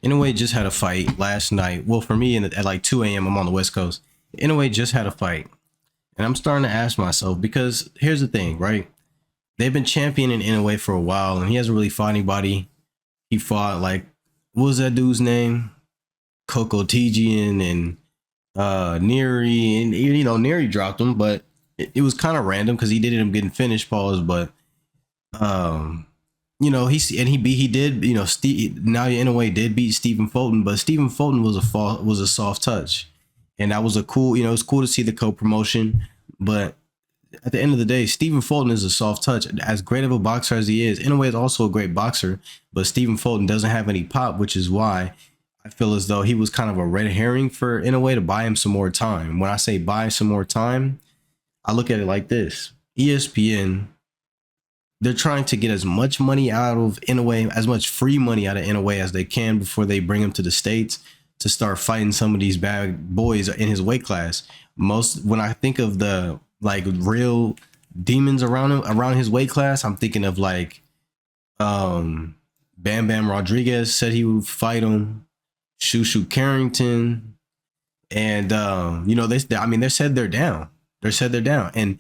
Inoue just had a fight last night. Well, for me, at like 2 a.m., I'm on the West Coast. Inoue just had a fight. And I'm starting to ask myself, because here's the thing, right? They've been championing Inoue for a while, and he hasn't really fought anybody. He fought, like, what was that dude's name? Coco Tijian and Neri. And, Neri dropped him, but it was kind of random because he did end up getting finished, pause. But um, he did, Naoya Inoue did beat Stephen Fulton, but Stephen Fulton was a soft touch, and that was a cool, it's cool to see the co-promotion. But at the end of the day, Stephen Fulton is a soft touch. As great of a boxer as he is, Inoue is also a great boxer, but Stephen Fulton doesn't have any pop, which is why I feel as though he was kind of a red herring for Inoue to buy him some more time. When I say buy some more time, I look at it like this: ESPN, they're trying to get as much money out of Inoue, as much free money out of Inoue as they can before they bring him to the States to start fighting some of these bad boys in his weight class. Most, when I think of the like real demons around him, around his weight class, I'm thinking of like Bam Bam Rodriguez said he would fight him, Shushu Carrington, and they said they're down. They said they're down, and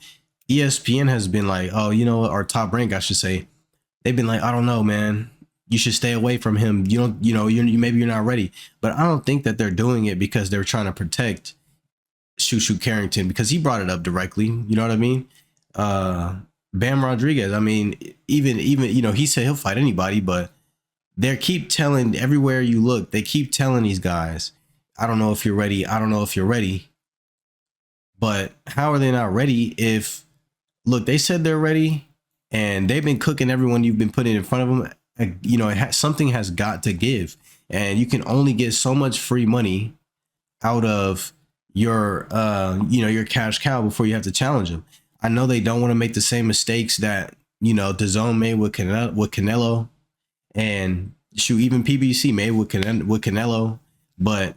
ESPN has been like, oh, our Top Rank, I should say, they've been like, I don't know, man. You should stay away from him. You don't, maybe you're not ready. But I don't think that they're doing it because they're trying to protect Shushu Carrington, because he brought it up directly. You know what I mean? Bam Rodriguez. I mean, even he said he'll fight anybody, but they keep telling, everywhere you look, they keep telling these guys, I don't know if you're ready. I don't know if you're ready. But how are they not ready if, look, they said they're ready and they've been cooking everyone you've been putting in front of them. Something has got to give, and you can only get so much free money out of your cash cow before you have to challenge them. I know they don't want to make the same mistakes that DAZN made with Canelo, and even PBC made with Canelo, but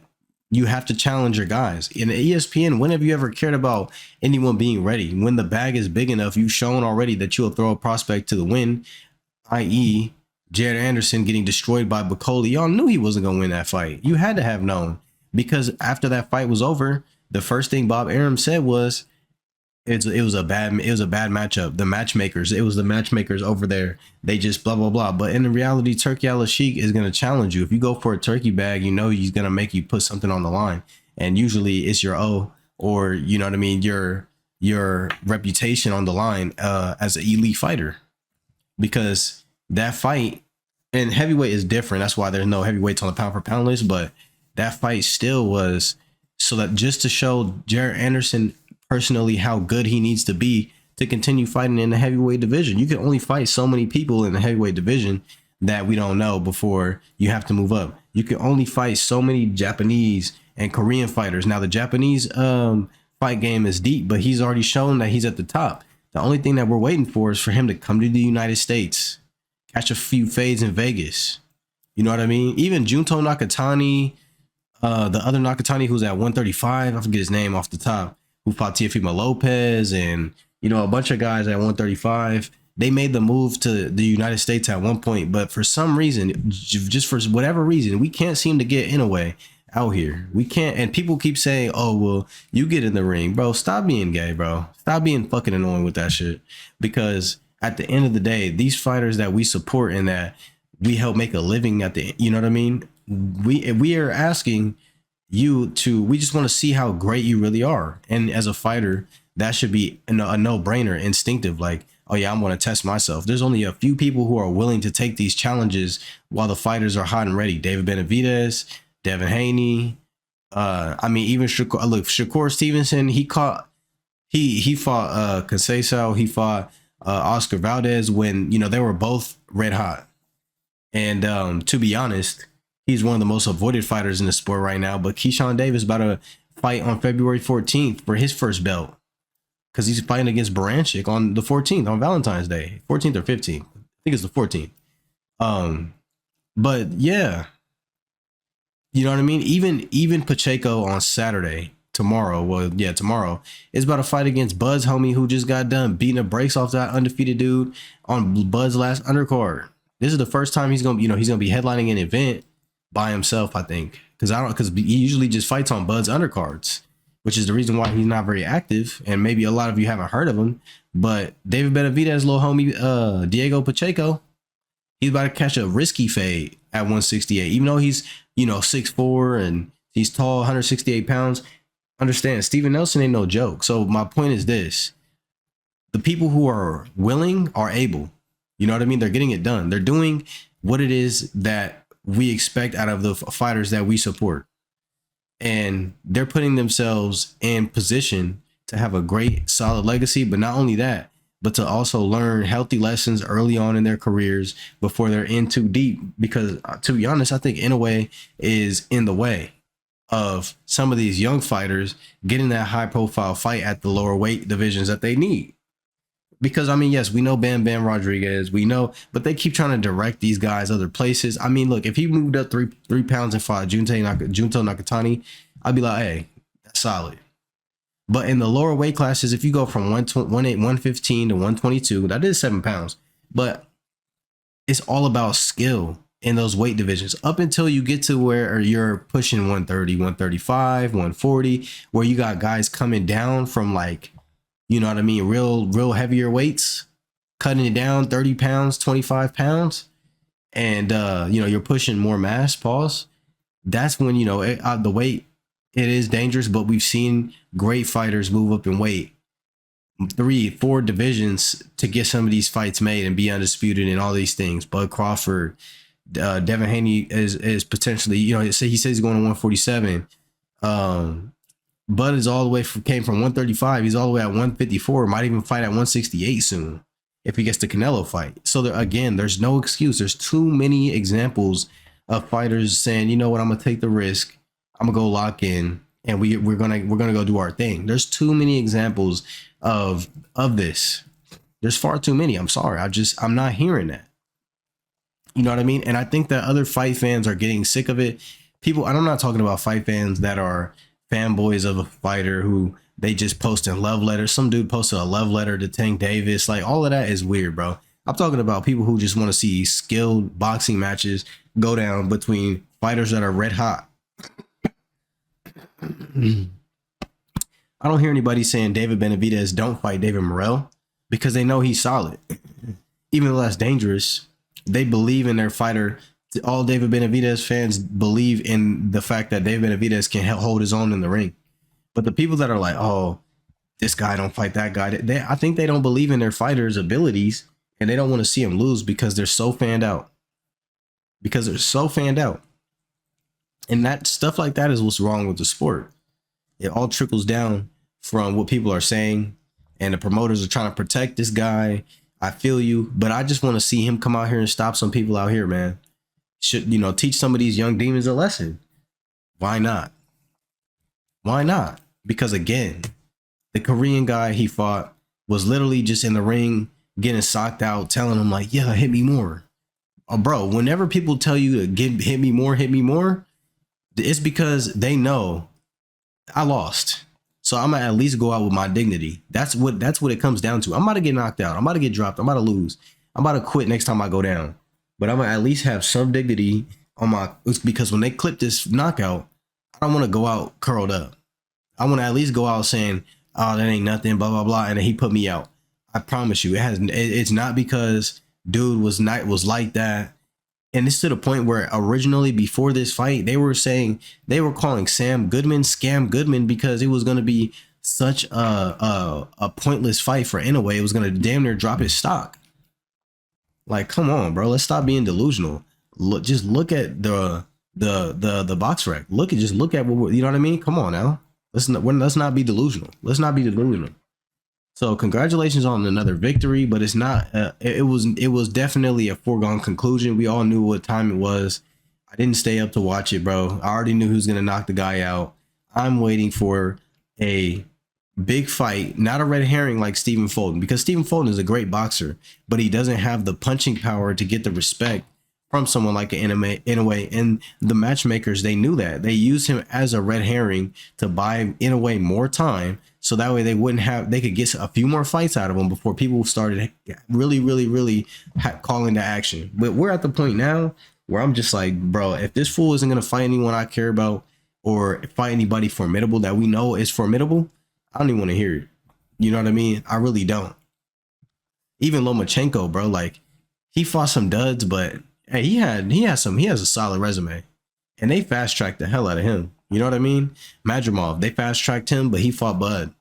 you have to challenge your guys. In ESPN, when have you ever cared about anyone being ready? When the bag is big enough, you've shown already that you'll throw a prospect to the win, i.e. Jared Anderson getting destroyed by Bacoli. Y'all knew he wasn't going to win that fight. You had to have known, because after that fight was over, the first thing Bob Arum said was, it was a bad matchup. It was the matchmakers over there. They just blah blah blah. But in reality, Turkey Al-Sheikh is going to challenge you. If you go for a turkey bag, he's going to make you put something on the line, and usually it's your or your reputation on the line as an elite fighter, because that fight, and heavyweight is different. That's why there's no heavyweights on the pound for pound list. But that fight still was, so that just to show Jared Anderson personally how good he needs to be to continue fighting in the heavyweight division. You can only fight so many people in the heavyweight division that we don't know before you have to move up. You can only fight so many Japanese and Korean fighters. Now the Japanese fight game is deep, but he's already shown that he's at the top. The only thing that we're waiting for is for him to come to the United States, catch a few fades in Vegas. You know what I mean? Even Junto Nakatani, the other Nakatani who's at 135, I forget his name off the top, who fought Teofimo Lopez and, a bunch of guys at 135. They made the move to the United States at one point, but for some reason, just for whatever reason, we can't seem to get Inoue out here. We can't, and people keep saying, oh, well, you get in the ring. Bro, stop being gay, bro. Stop being fucking annoying with that shit. Because at the end of the day, these fighters that we support and that we help make a living at the, you know what I mean? We are asking we just want to see how great you really are. And as a fighter, that should be a no-brainer, instinctive. Like, oh yeah, I'm going to test myself. There's only a few people who are willing to take these challenges while the fighters are hot and ready. David Benavidez, Devin Haney. Even Shakur Stevenson, he fought Conceição, he fought Oscar Valdez when, they were both red hot. And to be honest, he's one of the most avoided fighters in the sport right now. But Keyshawn Davis about to fight on February 14th for his first belt, because he's fighting against Baranchik on the 14th, on Valentine's Day, 14th or 15th. I think it's the 14th. But yeah, you know what I mean? Even Pacheco on Saturday, tomorrow is about to fight against Bud's homie, who just got done beating the brakes off that undefeated dude on Bud's last undercard. This is the first time he's gonna be headlining an event by himself, I think. Because he usually just fights on Bud's undercards, which is the reason why he's not very active. And maybe a lot of you haven't heard of him. But David Benavidez, little homie, Diego Pacheco, he's about to catch a risky fade at 168. Even though he's, 6'4" and he's tall, 168 pounds. Understand, Steven Nelson ain't no joke. So my point is this. The people who are willing are able. You know what I mean? They're getting it done. They're doing what it is that we expect out of the fighters that we support. And they're putting themselves in position to have a great, solid legacy. But not only that, but to also learn healthy lessons early on in their careers before they're in too deep. Because to be honest, I think Inoue is in the way of some of these young fighters getting that high profile fight at the lower weight divisions that they need. Because, I mean, yes, we know Bam Rodriguez, we know, but they keep trying to direct these guys other places. I mean, look, if he moved up three pounds and fought Junto Nakatani, I'd be like, hey, that's solid. But in the lower weight classes, if you go from 115 to 122, that is 7 pounds. But it's all about skill in those weight divisions up until you get to where you're pushing 130, 135, 140, where you got guys coming down from like, you know what I mean, real heavier weights, cutting it down 30 pounds, 25 pounds. And, you're pushing more mass, pause. That's when, the weight, it is dangerous, but we've seen great fighters move up in weight 3-4 divisions to get some of these fights made and be undisputed and all these things. Bud Crawford, Devin Haney is potentially, he says he's going to 147. Bud is all the way came from 135. He's all the way at 154. Might even fight at 168 soon if he gets the Canelo fight. So there's no excuse. There's too many examples of fighters saying, you know what, I'm gonna take the risk. I'm gonna go lock in, and we're gonna go do our thing. There's too many examples of this. There's far too many. I'm sorry. I'm not hearing that. You know what I mean? And I think that other fight fans are getting sick of it. People, and I'm not talking about fight fans that are fanboys of a fighter who they just posting love letters. Some dude posted a love letter to Tank Davis. Like, all of that is weird, bro. I'm talking about people who just want to see skilled boxing matches go down between fighters that are red hot. I don't hear anybody saying David Benavidez don't fight David Morrell because they know he's solid. Even though that's dangerous, they believe in their fighter. All David Benavidez fans believe in the fact that David Benavidez can hold his own in the ring. But the people that are like, oh, this guy don't fight that guy, I think they don't believe in their fighters' abilities, and they don't want to see him lose because they're so fanned out. And that stuff like that is what's wrong with the sport. It all trickles down from what people are saying, and the promoters are trying to protect this guy. I feel you, but I just want to see him come out here and stop some people out here, man. Should, teach some of these young demons a lesson. Why not? Because again, the Korean guy he fought was literally just in the ring getting socked out, telling him like, yeah, hit me more. Oh, bro, whenever people tell you to hit me more, it's because they know I lost. So I'm gonna at least go out with my dignity. That's what it comes down to. I'm about to get knocked out. I'm about to get dropped. I'm about to lose. I'm about to quit next time I go down. But I'm gonna at least have some dignity on because when they clip this knockout, I don't want to go out curled up. I want to at least go out saying, oh, that ain't nothing, blah, blah, blah. And then he put me out. I promise you, it's not because dude was like that. And it's to the point where originally before this fight, they were calling Sam Goodman Scam Goodman because it was going to be such a pointless fight for Inoue. It was going to damn near drop his stock. Like, come on, bro. Let's stop being delusional. Just look at the box rec. Look at what you know what I mean? Come on now. Let's not be delusional. So congratulations on another victory, but it's not. It was definitely a foregone conclusion. We all knew what time it was. I didn't stay up to watch it, bro. I already knew who's gonna knock the guy out. I'm waiting for a big fight, not a red herring like Stephen Fulton, because Stephen Fulton is a great boxer, but he doesn't have the punching power to get the respect from someone like an Inoue. And the matchmakers, they knew that. They used him as a red herring to buy Inoue more time, so that way they could get a few more fights out of him before people started really calling to action. But we're at the point now where I'm just like, bro, if this fool isn't gonna fight anyone I care about or fight anybody formidable that we know is formidable, I don't even want to hear it. You know what I mean? I really don't. Even Lomachenko, bro, like he fought some duds, but hey, he has a solid resume, and they fast tracked the hell out of him. You know what I mean? Madrimov, they fast tracked him, but he fought Bud.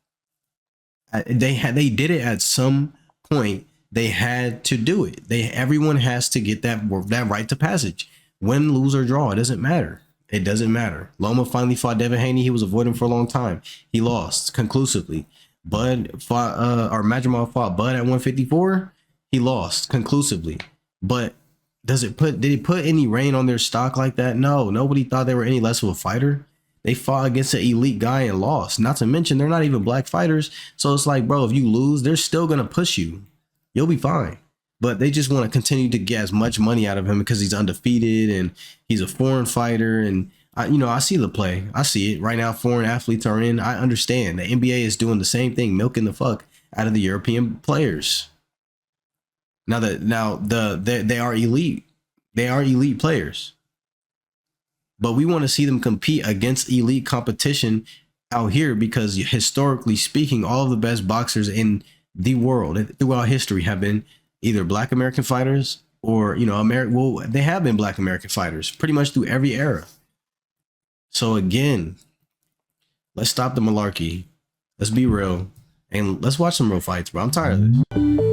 They did it at some point. They had to do it. Everyone has to get that right to passage. Win, lose, or draw, it doesn't matter. It doesn't matter. Loma finally fought Devin Haney. He was avoiding for a long time. He lost conclusively. Bud fought or Madrimov fought Bud at 154. He lost conclusively. But did it put any rain on their stock like that? No, nobody thought they were any less of a fighter. They fought against an elite guy and lost. Not to mention they're not even black fighters. So it's like, bro, if you lose, they're still gonna push you. You'll be fine. But they just want to continue to get as much money out of him because he's undefeated and he's a foreign fighter. And I see the play. I see it right now. Foreign athletes are in. I understand the NBA is doing the same thing, milking the fuck out of the European players. Now they are elite. They are elite players. But we want to see them compete against elite competition out here because historically speaking, all of the best boxers in the world throughout history have been either Black American fighters or, they have been Black American fighters pretty much through every era. So again, let's stop the malarkey. Let's be real and let's watch some real fights, bro. I'm tired of this.